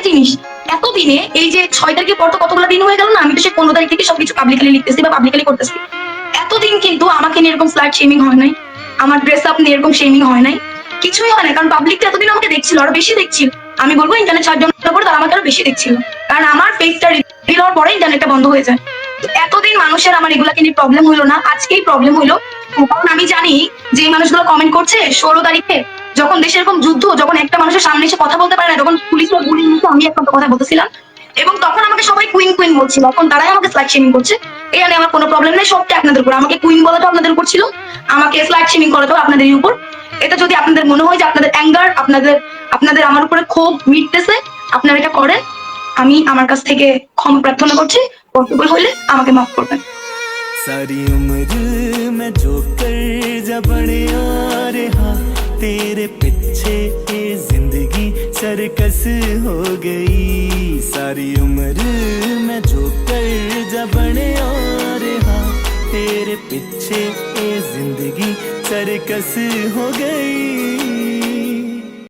জিনিস, এতদিনে এই যে 6 তারিখের পর তো কতগুলো দিন হয়ে গেল না, আমি তো সে 15 তারিখ থেকে সবকিছু পাবলিকলি লিখতেছি বা পাবলিকলি করতেছি। এতদিন কিন্তু আমাকে নিয়ে এরকম স্লাট শেমিং হয় নাই, আমার ড্রেস আপ নিয়ে এরকম শেমিং হয় নাই, কিছুই হয় না। কারণ পাবলিক তো এতদিন আমাকে দেখছিল, আরো বেশি দেখছিল। আমি বলবো ইন্টারনেট শাটডাউনের পর তারা আমাকে আরো বেশি দেখছিল, কারণ আমার ফেসটা রিভিল হওয়ার পরে ইন্টারনেটটা বন্ধ হয়ে যায়। তো এতদিন মানুষের আমার এগুলাকে নিয়ে প্রবলেম হইলো না, আজকেই প্রবলেম হইলো। কারণ আমি জানি যে এই মানুষগুলো কমেন্ট করছে 16 তারিখে, যখন দেশে এরকম যুদ্ধ, যখন একটা মানুষের সামনে এসে কথা বলতে পারে না, যখন পুলিশরা গুলি নিচ্ছে, আমি একটা কথা বলতেছিলাম এবং তখন আমাকে সবাই কুইন কুইন বলছিল, এখন তারাই আমাকে স্লাট শেমিং করছে। এখানে আমার কোনো প্রবলেম নেই, সবটা আপনাদের উপর। আমাকে কুইন বলাটাও আপনাদের উপর ছিল, আমাকে স্লাট শেমিং করাটাও আপনাদেরই উপর। এটা যদি আপনাদের মনে হয় যে আপনাদের অ্যাঙ্গার, আপনাদের আপনাদের আমার উপরে ক্ষোভ মিটতেছে, আপনারা এটা করেন। আমি আমার কাছ থেকে ক্ষমা প্রার্থনা করছি, পসিবল হলে আমাকে মাফ করবেন। सारी उम्र मैं जो कर जा बने आ रहा, तेरे पीछे ये जिंदगी सर्कस हो गई। सारी उम्र मैं जो कर जा बने आ रहा, तेरे पीछे ये जिंदगी सर्कस हो गई।